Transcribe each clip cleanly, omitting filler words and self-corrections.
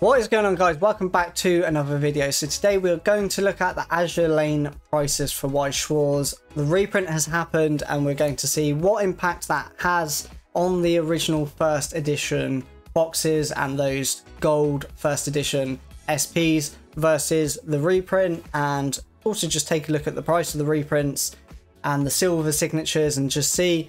What is going on, guys? Welcome back to another video. So today we're going to look at the Azur Lane prices for Weiss Schwarz. The reprint has happened and we're going to see what impact that has on the original first edition boxes and those gold first edition SPs versus the reprint, and also just take a look at the price of the reprints and the silver signatures and just see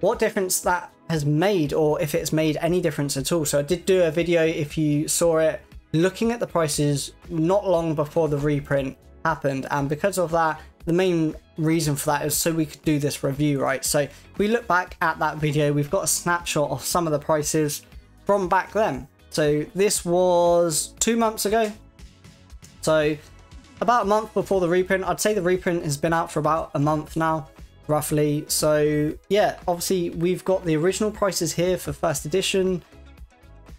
what difference that has made, or if it's made any difference at all. So I did do a video, if you saw it, looking at the prices not long before the reprint happened, and because of that, the main reason for that is so we could do this review, right? So if we look back at that video, we've got a snapshot of some of the prices from back then. So this was 2 months ago, so about a month before the reprint. I'd say the reprint has been out for about a month now, roughly. So yeah, obviously we've got the original prices here for first edition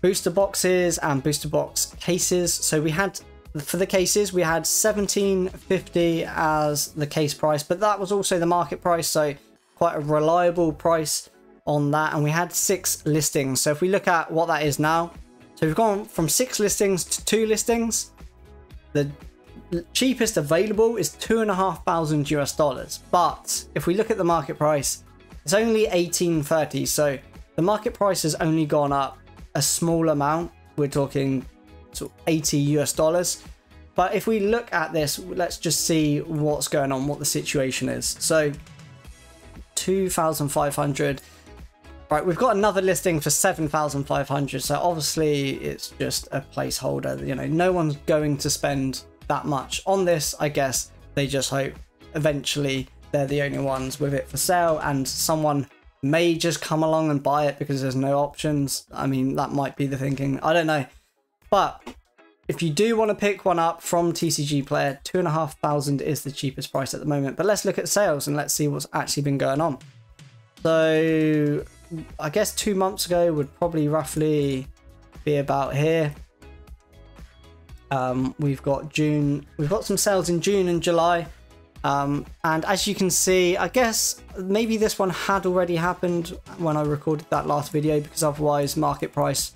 booster boxes and booster box cases. So we had, for the cases, we had $17.50 as the case price, but that was also the market price, so quite a reliable price on that. And we had 6 listings. So if we look at what that is now, so we've gone from 6 listings to 2 listings. The cheapest available is $2,500 US, but if we look at the market price, it's only $18.30. So the market price has only gone up a small amount. We're talking sort of $80 US. But if we look at this, let's just see what's going on, what the situation is. So 2,500. Right, we've got another listing for 7,500. So obviously it's just a placeholder. You know, no one's going to spend that much on this. I guess they just hope eventually they're the only ones with it for sale and someone may just come along and buy it because there's no options. I mean, that might be the thinking, I don't know. But if you do want to pick one up from TCG Player, 2,500 is the cheapest price at the moment. But let's look at sales and let's see what's actually been going on. So I guess 2 months ago would probably roughly be about here. We've got June, we've got some sales in June and July, and as you can see, I guess maybe this one had already happened when I recorded that last video, because otherwise market price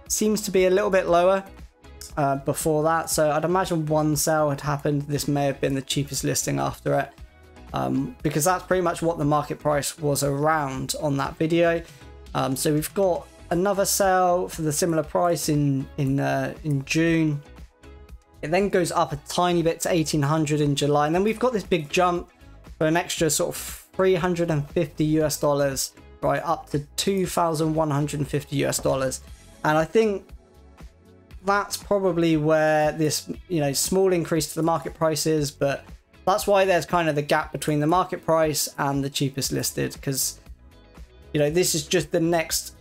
seems to be a little bit lower before that. So I'd imagine one sale had happened. This may have been the cheapest listing after it, because that's pretty much what the market price was around on that video. So we've got another sale for the similar price in June. It then goes up a tiny bit to 1,800 in July, and then we've got this big jump for an extra sort of $350 US, right up to $2,150 US. And I think that's probably where this, you know, small increase to the market price is, but that's why there's kind of the gap between the market price and the cheapest listed, because, you know, this is just the next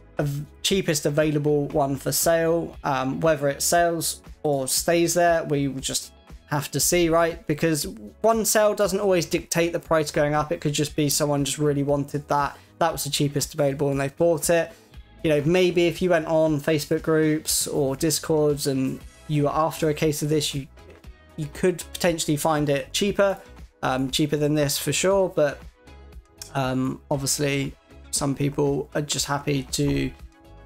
cheapest available one for sale. Whether it sells or stays there, we just have to see, right? Because one sale doesn't always dictate the price going up. It could just be someone just really wanted that was the cheapest available and they bought it. You know, maybe if you went on Facebook groups or Discords and you were after a case of this, you could potentially find it cheaper than this for sure. But obviously some people are just happy to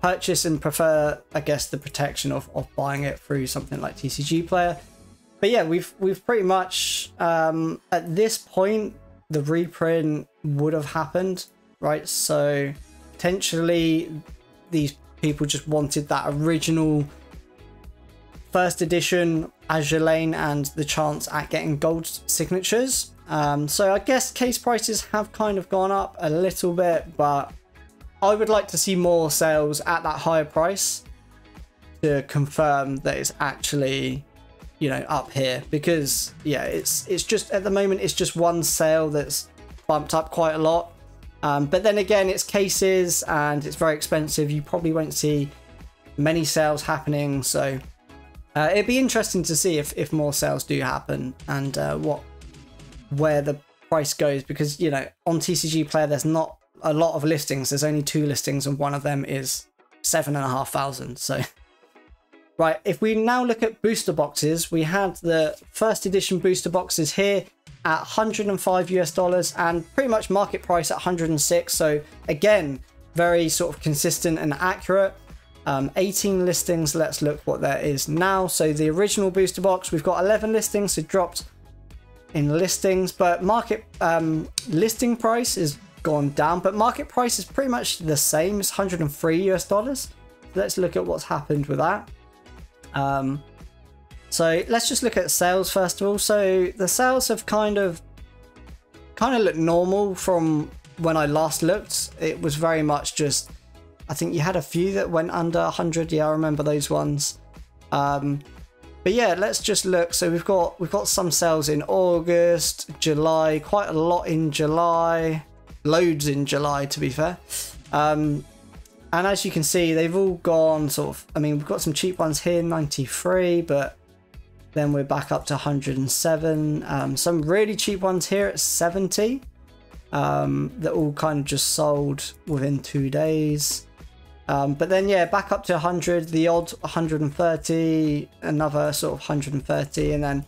purchase and prefer, I guess, the protection of buying it through something like TCG Player. But yeah, we've pretty much at this point the reprint would have happened, right? So potentially these people just wanted that original first edition Azur Lane and the chance at getting gold signatures. So I guess case prices have kind of gone up a little bit, but I would like to see more sales at that higher price to confirm that it's actually, you know, up here. Because yeah, it's just at the moment it's just one sale that's bumped up quite a lot. But then again, it's cases and it's very expensive. You probably won't see many sales happening. So it'd be interesting to see if more sales do happen and where the price goes, because, you know, on TCG Player there's not a lot of listings. There's only 2 listings and one of them is 7,500. So right, if we now look at booster boxes, we had the first edition booster boxes here at $105 US and pretty much market price at 106. So again, very sort of consistent and accurate. 18 listings. Let's look what there is now. So the original booster box, we've got 11 listings, so dropped in listings, but market listing price is gone down, but market price is pretty much the same. It's $103 US. Let's look at what's happened with that. So let's just look at sales first of all. So the sales have kind of looked normal from when I last looked. It was very much just, I think you had a few that went under 100. Yeah, I remember those ones. But yeah, let's just look. So we've got some sales in August, July, quite a lot in July, loads in July to be fair. And as you can see, they've all gone sort of, I mean, we've got some cheap ones here, 93, but then we're back up to 107. Some really cheap ones here at 70. That all kind of just sold within 2 days. But then yeah, back up to 100, the odd 130, another sort of 130, and then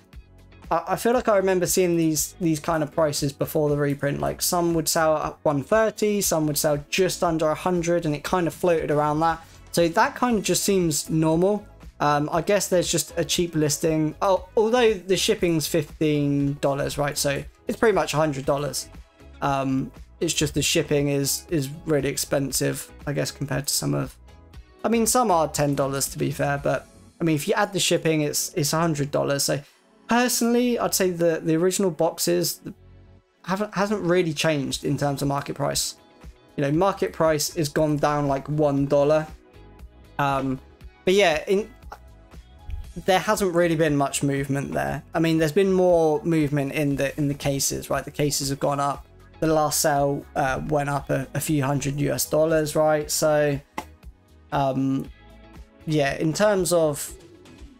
I feel like I remember seeing these kind of prices before the reprint. Like some would sell at 130, some would sell just under 100, and it kind of floated around that. So that kind of just seems normal. I guess there's just a cheap listing. Oh, although the shipping's $15, right? So it's pretty much $100. It's just the shipping is really expensive, I guess, compared to some of, I mean, some are $10 to be fair, but I mean, if you add the shipping, it's $100. So personally, I'd say the original boxes hasn't really changed in terms of market price. You know, market price has gone down like $1. But yeah, there hasn't really been much movement there. I mean, there's been more movement in the cases, right? The cases have gone up. The last sale went up a few $100 US, right? So yeah, in terms of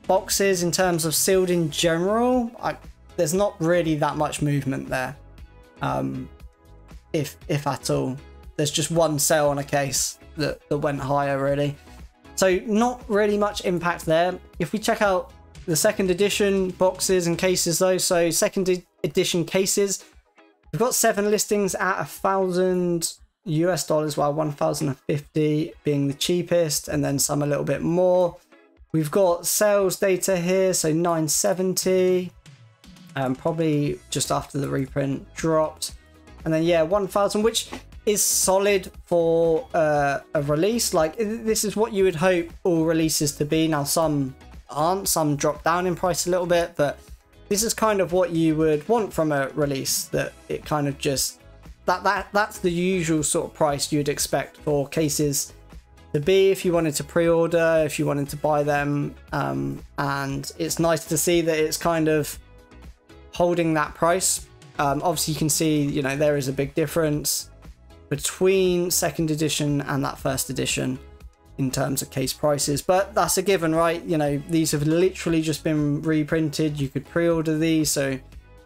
boxes, in terms of sealed in general, there's not really that much movement there, if at all. There's just one sale on a case that went higher really, so not really much impact there. If we check out the second edition boxes and cases though, so second edition cases, we've got 7 listings at $1,000 US, while 1,050 being the cheapest, and then some a little bit more. We've got sales data here, so 970, probably just after the reprint dropped, and then yeah, 1,000, which is solid for a release. Like, this is what you would hope all releases to be. Now some aren't, some drop down in price a little bit, but this is kind of what you would want from a release, that it kind of just, that's the usual sort of price you'd expect for cases to be if you wanted to pre-order, if you wanted to buy them. And it's nice to see that it's kind of holding that price. Obviously you can see, you know, there is a big difference between second edition and that first edition in terms of case prices, but that's a given, right? You know, these have literally just been reprinted. You could pre-order these, so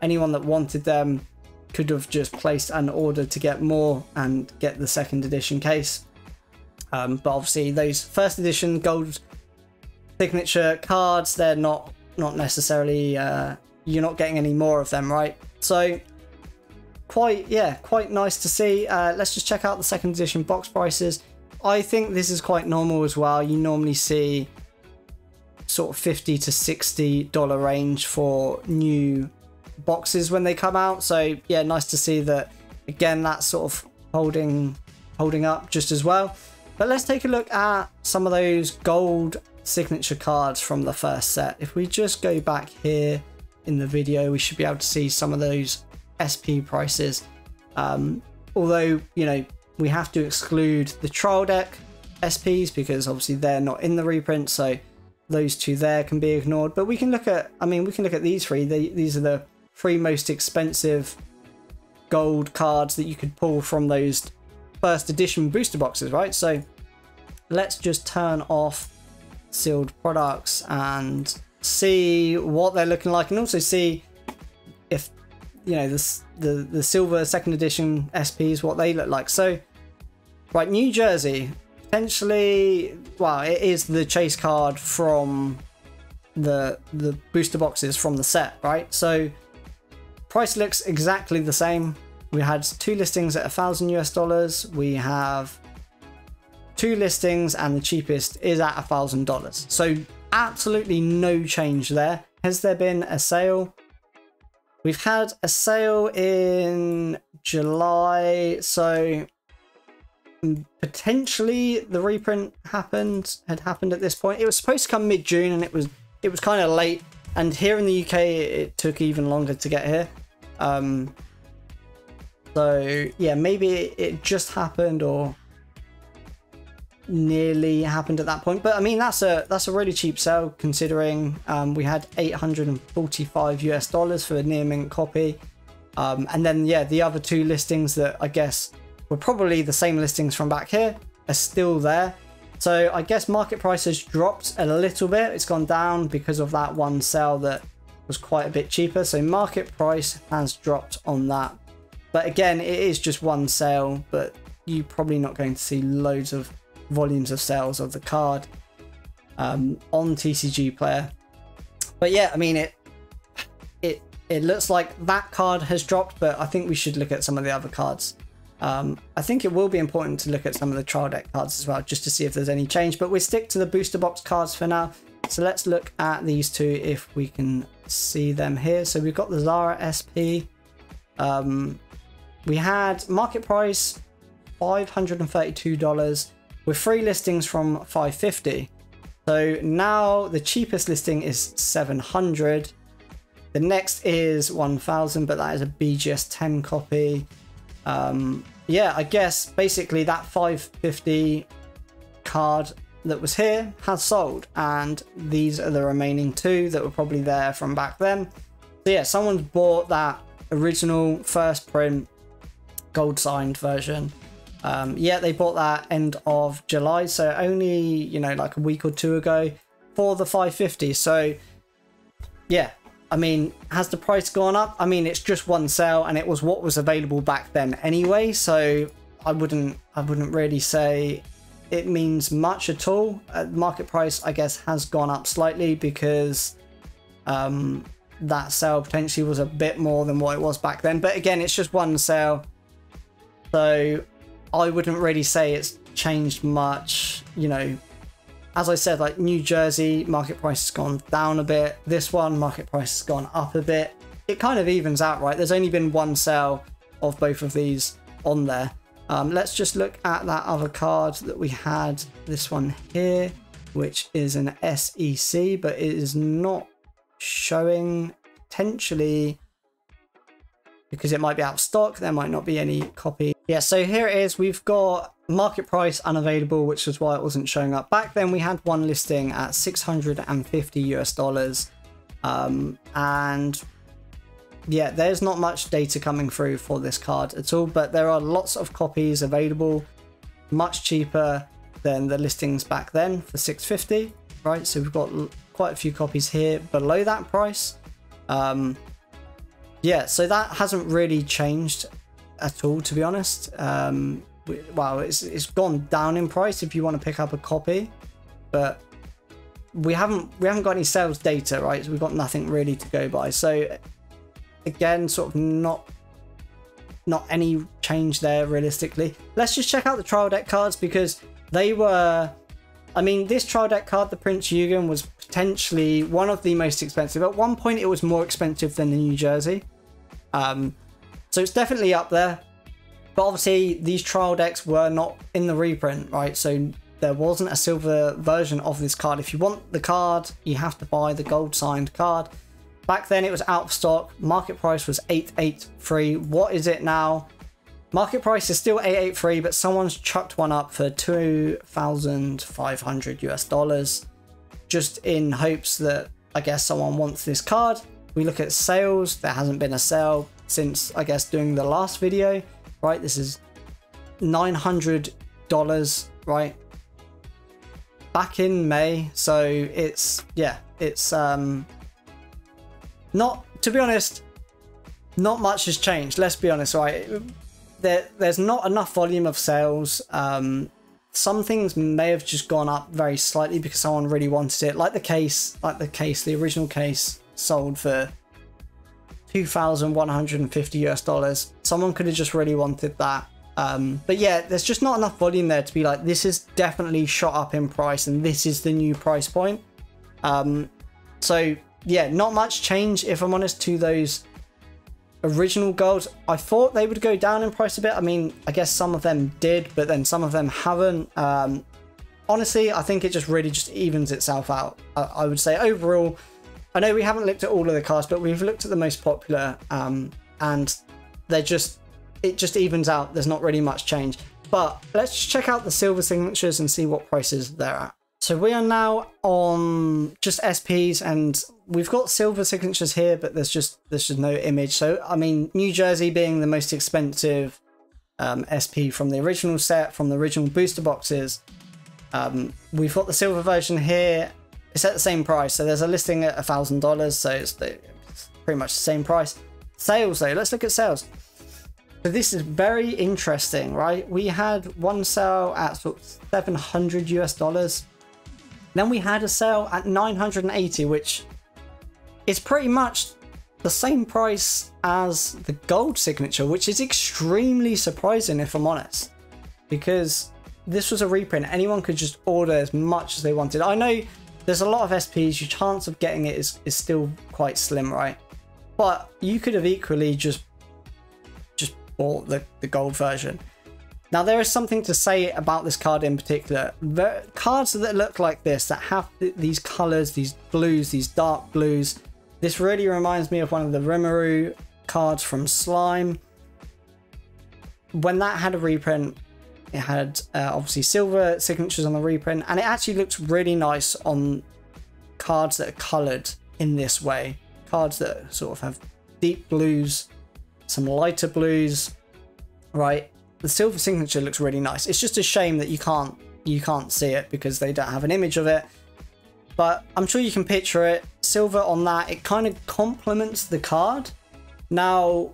anyone that wanted them could have just placed an order to get more and get the second edition case. But obviously those first edition gold signature cards, they're not necessarily, you're not getting any more of them, right? So quite nice to see. Let's just check out the second edition box prices. I think this is quite normal as well. You normally see sort of $50 to $60 range for new boxes when they come out. So yeah, nice to see that again, that's sort of holding up just as well. But let's take a look at some of those gold signature cards from the first set. If we just go back here in the video, we should be able to see some of those SP prices. Although, you know, we have to exclude the trial deck SPs because obviously they're not in the reprint, so those two there can be ignored. But we can look at, I mean, we can look at these three. These are the 3 most expensive gold cards that you could pull from those first edition booster boxes, right? So let's just turn off sealed products and see what they're looking like, and also see if, you know, the silver second edition SPs, what they look like. So right, New Jersey, potentially, well, it is the chase card from the booster boxes from the set, right? So price looks exactly the same. We had 2 listings at $1,000 US. We have 2 listings and the cheapest is at $1,000. So absolutely no change there. Has there been a sale? We've had a sale in July, so potentially the reprint had happened at this point. It was supposed to come mid-June, and it was kind of late. And here in the UK, it took even longer to get here. So yeah, maybe it just happened or nearly happened at that point. But I mean, that's a really cheap sale considering we had $845 for a near mint copy. And then yeah, the other 2 listings that I guess were probably the same listings from back here are still there. So I guess market price has dropped a little bit. It's gone down because of that one sale that was quite a bit cheaper. So market price has dropped on that. But again, it is just one sale, but you're probably not going to see loads of volumes of sales of the card on TCG Player. But yeah, I mean, it looks like that card has dropped, but I think we should look at some of the other cards. I think it will be important to look at some of the trial deck cards as well, just to see if there's any change, but we stick to the booster box cards for now. So let's look at these 2 if we can see them here. So we've got the Zara SP. We had market price $532 with 3 listings from $550. So now the cheapest listing is $700. The next is $1,000, but that is a BGS 10 copy. Yeah, I guess basically that $550 card that was here has sold, and these are the remaining 2 that were probably there from back then. So yeah, someone's bought that original first print gold signed version. Yeah, they bought that end of July, so only, you know, like a week or 2 ago for the $550. So yeah, I mean, has the price gone up? I mean, it's just one sale and it was what was available back then anyway, so I wouldn't really say it means much at all. Market price, I guess, has gone up slightly because that sale potentially was a bit more than what it was back then, but again, it's just one sale, so I wouldn't really say it's changed much. You know, as I said, like New Jersey, market price has gone down a bit. This one, market price has gone up a bit. It kind of evens out, right? There's only been one sale of both of these on there. Let's just look at that other card that we had, this one here, which is an SEC, but it is not showing, potentially because it might be out of stock. There might not be any copy. Yeah, so here it is. We've got market price unavailable, which is why it wasn't showing up. Back then we had one listing at $650. And yeah, there's not much data coming through for this card at all, but there are lots of copies available, much cheaper than the listings back then for $650, right? So we've got quite a few copies here below that price. Yeah, so that hasn't really changed at all, to be honest. Well, it's gone down in price if you want to pick up a copy, but we haven't got any sales data, right? So we've got nothing really to go by. So again, sort of not any change there realistically. Let's just check out the trial deck cards, because they were, I mean, this trial deck card, the Prince Eugen, was potentially one of the most expensive. At one point it was more expensive than the New Jersey, so it's definitely up there. But obviously these trial decks were not in the reprint, right? So there wasn't a silver version of this card. If you want the card, you have to buy the gold signed card. Back then it was out of stock. Market price was $883. What is it now? Market price is still $883, but someone's chucked one up for $2,500 just in hopes that, I guess, someone wants this card. We look at sales. There hasn't been a sale since, I guess, doing the last video, right? This is $900, right? Back in May. So it's, yeah, it's not, to be honest, not much has changed. Let's be honest, right? There's not enough volume of sales. Some things may have just gone up very slightly because someone really wanted it, like the original case sold for $2,150. Someone could have just really wanted that, But yeah, there's just not enough volume there to be like, this is definitely shot up in price and this is the new price point. So yeah, not much change, if I'm honest, to those original golds. I thought they would go down in price a bit. I mean, I guess some of them did, but then some of them haven't. Honestly, I think it just really just evens itself out. I would say overall, I know we haven't looked at all of the cards, but we've looked at the most popular, and it just evens out. There's not really much change. But let's check out the silver signatures and see what prices they're at. So we are now on just SPs, and we've got silver signatures here, but there's just no image. So I mean, New Jersey being the most expensive SP from the original set, from the original booster boxes. We've got the silver version here. It's at the same price, so there's a listing at $1,000, so it's pretty much the same price. Sales though, let's look at sales. So this is very interesting, right? We had one sale at sort of $700 US. Then we had a sale at 980, which is pretty much the same price as the gold signature, which is extremely surprising, if I'm honest, because this was a reprint. Anyone could just order as much as they wanted. I know there's a lot of SPs, your chance of getting it is still quite slim, right? But you could have equally just bought the gold version. Now, there is something to say about this card in particular. The cards that look like this, that have these colors, these blues, these dark blues, this really reminds me of one of the Rimuru cards from Slime. When that had a reprint, it had obviously silver signatures on the reprint, and it actually looks really nice on cards that are colored in this way. Cards that sort of have deep blues, some lighter blues, right? The silver signature looks really nice. It's just a shame that you can't see it because they don't have an image of it. But I'm sure you can picture it. Silver on that, it kind of complements the card. Now,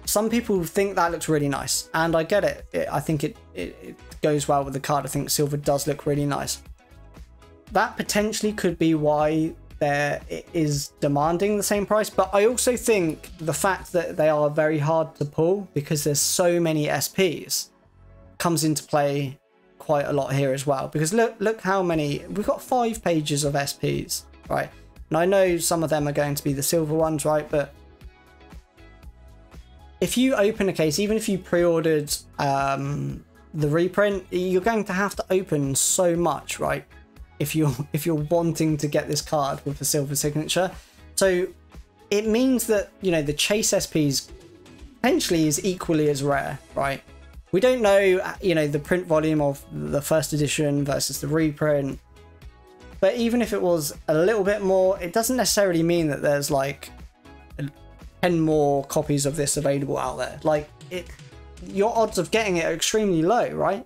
some people think that looks really nice, and I get it. I think it goes well with the card. I think silver does look really nice. That potentially could be why it is demanding the same price, but I also think the fact that they are very hard to pull because there's so many SPs comes into play quite a lot here as well. Because look how many, we've got 5 pages of SPs, right? And I know some of them are going to be the silver ones, right? But if you open a case, even if you pre-ordered the reprint, you're going to have to open so much, right? If you're wanting to get this card with a silver signature. So it means that, you know, the chase SPs potentially is equally as rare, right? We don't know, you know, the print volume of the first edition versus the reprint, but even if it was a little bit more, it doesn't necessarily mean that there's like 10 more copies of this available out there. Like, your odds of getting it are extremely low, right?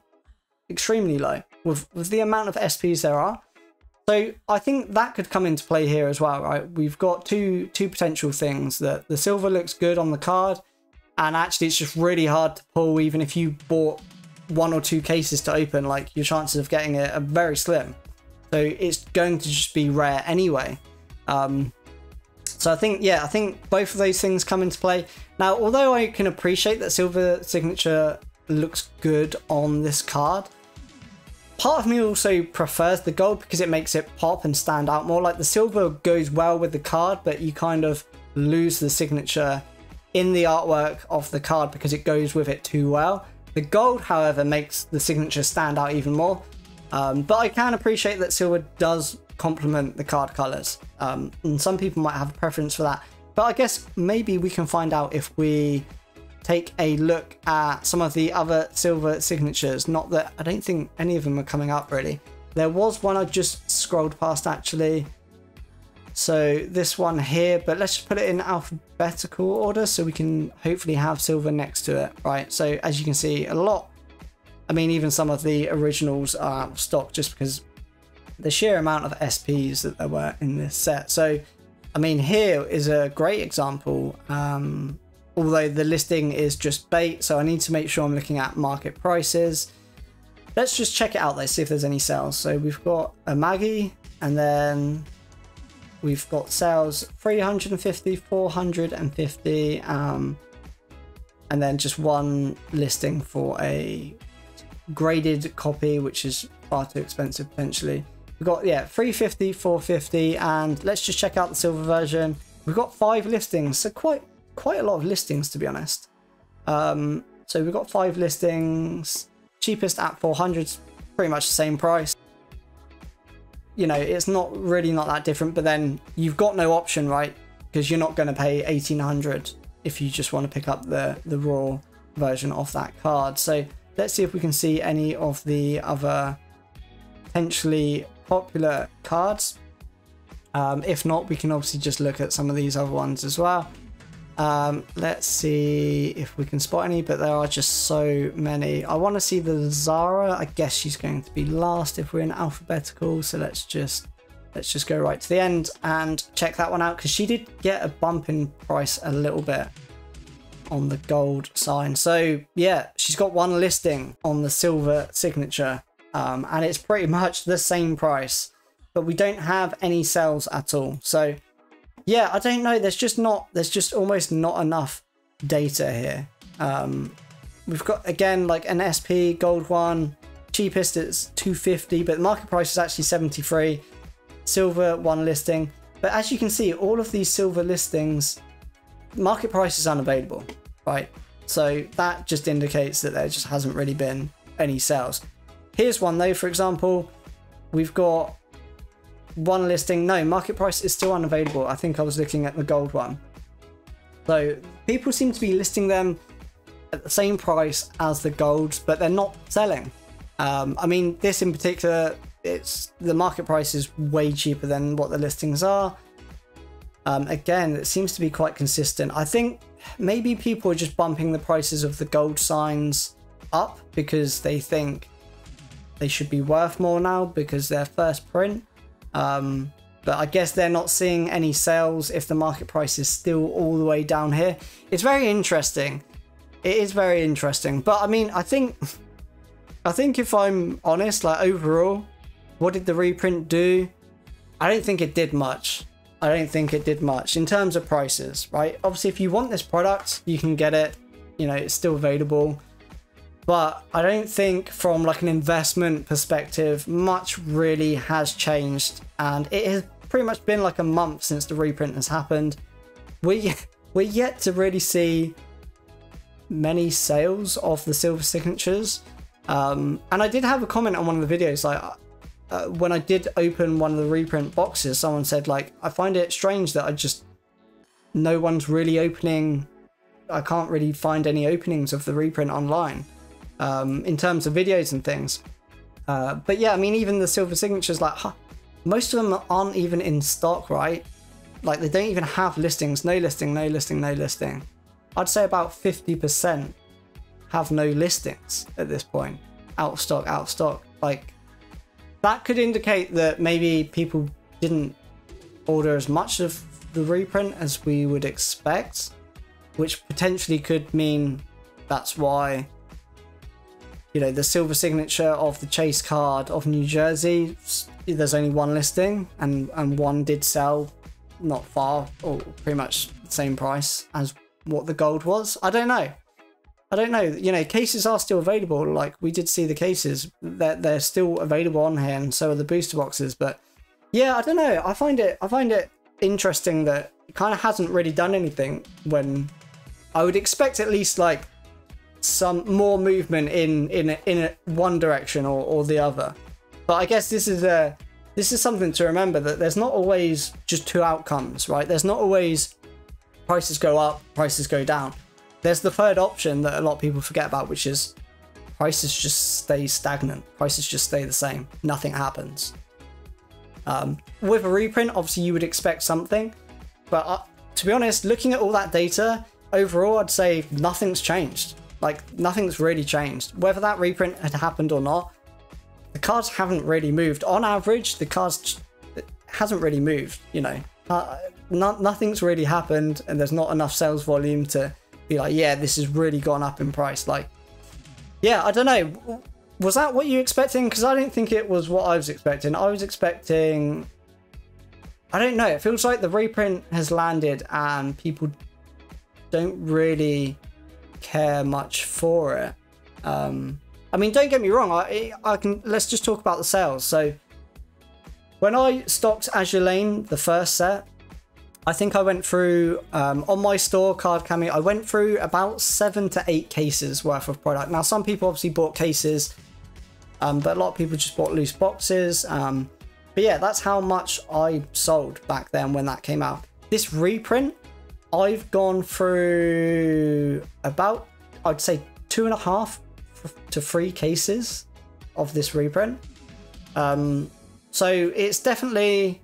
Extremely low with the amount of SPs there are. So I think that could come into play here as well, right? We've got two potential things. That the silver looks good on the card, and actually it's just really hard to pull. Even if you bought 1 or 2 cases to open, like, your chances of getting it are very slim. So it's going to just be rare anyway. So I think both of those things come into play. Now, although I can appreciate that silver signature looks good on this card, part of me also prefers the gold because it makes it pop and stand out more. Like, the silver goes well with the card, but you kind of lose the signature in the artwork of the card because it goes with it too well. The gold, however, makes the signature stand out even more. But I can appreciate that silver does complement the card colors. And some people might have a preference for that. But I guess maybe we can find out if we take a look at some of the other silver signatures. Not that I don't think any of them are coming up really. There was one I just scrolled past actually. So this one here, but let's just put it in alphabetical order so we can hopefully have silver next to it, right? So as you can see, a lot, I mean, even some of the originals are out of stock just because the sheer amount of SPs that there were in this set. So, I mean, here is a great example. Although the listing is just bait, so I need to make sure I'm looking at market prices. Let's just check it out though, see if there's any sales. So we've got a Maggie, and then we've got sales 350, 450. and then just one listing for a graded copy, which is far too expensive potentially. We've got, yeah, 350, 450, and let's just check out the silver version. We've got 5 listings, so quite a lot of listings, to be honest. So we've got 5 listings. Cheapest at 400, pretty much the same price. You know, it's not that different, but then you've got no option, right? Because you're not going to pay 1800 if you just want to pick up the raw version of that card. So let's see if we can see any of the other potentially popular cards. If not, we can obviously just look at some of these other ones as well. Let's see if we can spot any, but there are just so many. I want to see the Zara. I guess she's going to be last if we're in alphabetical, so let's just go right to the end and check that one out, because she did get a bump in price a little bit on the gold sign. So yeah, she's got one listing on the silver signature, and it's pretty much the same price, but we don't have any sales at all. So yeah, I don't know. There's just almost not enough data here. We've got, again, like an SP gold one, cheapest is 250, but the market price is actually 73. Silver one listing, but as you can see, all of these silver listings, market price is unavailable, right? So that just indicates that there just hasn't really been any sales. Here's one though, for example, we've got one listing. No, market price is still unavailable. I think I was looking at the gold one. So people seem to be listing them at the same price as the golds, but they're not selling. I mean, this in particular, the market price is way cheaper than what the listings are. Again, it seems to be quite consistent. I think maybe people are just bumping the prices of the gold signs up because they think they should be worth more now because they're first print. But I guess they're not seeing any sales if the market price is still all the way down here. It's very interesting. It is very interesting. But I mean, I think if I'm honest, like overall, what did the reprint do? I don't think it did much. I don't think it did much in terms of prices, right? Obviously, if you want this product, you can get it. You know, it's still available. But I don't think from like an investment perspective, much really has changed. And it has pretty much been like a month since the reprint has happened. We're yet to really see many sales of the silver signatures. And I did have a comment on one of the videos, like, when I did open one of the reprint boxes, someone said, like, I find it strange that no one's really opening. I can't really find any openings of the reprint online in terms of videos and things. But yeah, I mean, even the silver signatures, like, most of them aren't even in stock, right? Like, they don't even have listings. No listing, no listing, no listing. I'd say about 50% have no listings at this point. Out of stock, out of stock. Like, that could indicate that maybe people didn't order as much of the reprint as we would expect, which potentially could mean that's why, you know, the silver signature of the chase card of New Jersey, there's only one listing and one did sell not far or pretty much the same price as what the gold was. I don't know. You know, cases are still available. Like, we did see the cases that they're still available on here, and so are the booster boxes. But yeah, I don't know. I find it interesting that it kind of hasn't really done anything, when I would expect at least like some more movement in one direction or the other. But I guess this is something to remember, that there's not always just two outcomes, right? There's not always prices go up, prices go down. There's the third option that a lot of people forget about, which is prices just stay stagnant. Prices just stay the same. Nothing happens. With a reprint, obviously you would expect something. But to be honest, looking at all that data, overall, I'd say nothing's changed. Like, nothing's really changed. Whether that reprint had happened or not, the cards haven't really moved. On average, the cards hasn't really moved, you know. Nothing's really happened, and there's not enough sales volume to be like, yeah, this has really gone up in price. Like, yeah, I don't know. Was that what you were expecting? Because I don't think it was what I was expecting. I was expecting, I don't know. It feels like the reprint has landed and people don't really care much for it. I mean, don't get me wrong, I can, let's just talk about the sales. So when I stocked Azur Lane, the first set, I think I went through, on my store, Card Cameo, I went through about 7 to 8 cases worth of product. Now, some people obviously bought cases, but a lot of people just bought loose boxes. But yeah, that's how much I sold back then when that came out. This reprint, I've gone through about, I'd say 2.5 to 3 cases of this reprint. So it's definitely,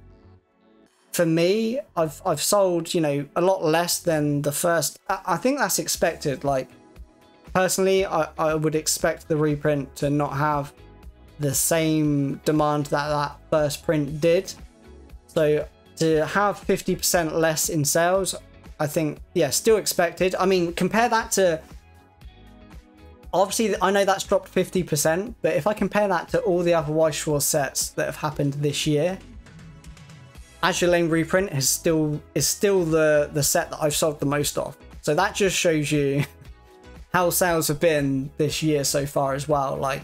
for me, I've sold, you know, a lot less than the first. I think that's expected. Like, personally, I would expect the reprint to not have the same demand that that first print did. So to have 50% less in sales, I think, yeah, still expected. I mean, compare that to, obviously, I know that's dropped 50%, but if I compare that to all the other Weiss Schwarz sets that have happened this year, Azur Lane reprint is still the set that I've sold the most of. So that just shows you how sales have been this year so far as well. Like,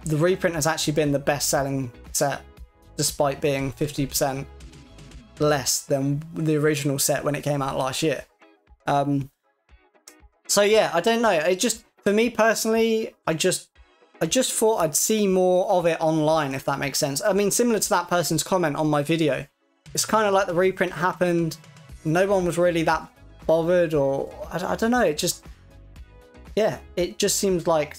the reprint has actually been the best selling set, despite being 50% less than the original set when it came out last year. So yeah, I don't know. It just, for me personally, I just thought I'd see more of it online, if that makes sense. I mean, similar to that person's comment on my video, it's kind of like the reprint happened, no one was really that bothered, or I don't know. It just, yeah, it just seems like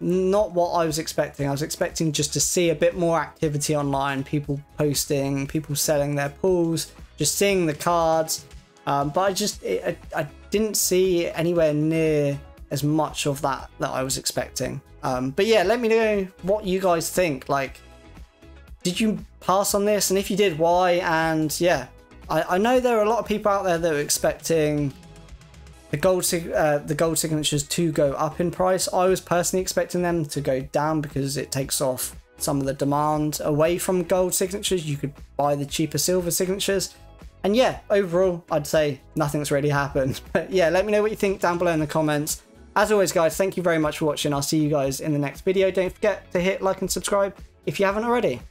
not what I was expecting. I was expecting just to see a bit more activity online, people posting, people selling their pulls, just seeing the cards. But I didn't see anywhere near as much of that I was expecting. But yeah, let me know what you guys think. Like, did you pass on this? And if you did, why? And yeah, I know there are a lot of people out there that are expecting the gold signatures to go up in price. I was personally expecting them to go down because it takes off some of the demand away from gold signatures. You could buy the cheaper silver signatures. And yeah, overall, I'd say nothing's really happened. But yeah, let me know what you think down below in the comments. As always, guys, thank you very much for watching. I'll see you guys in the next video. Don't forget to hit like and subscribe if you haven't already.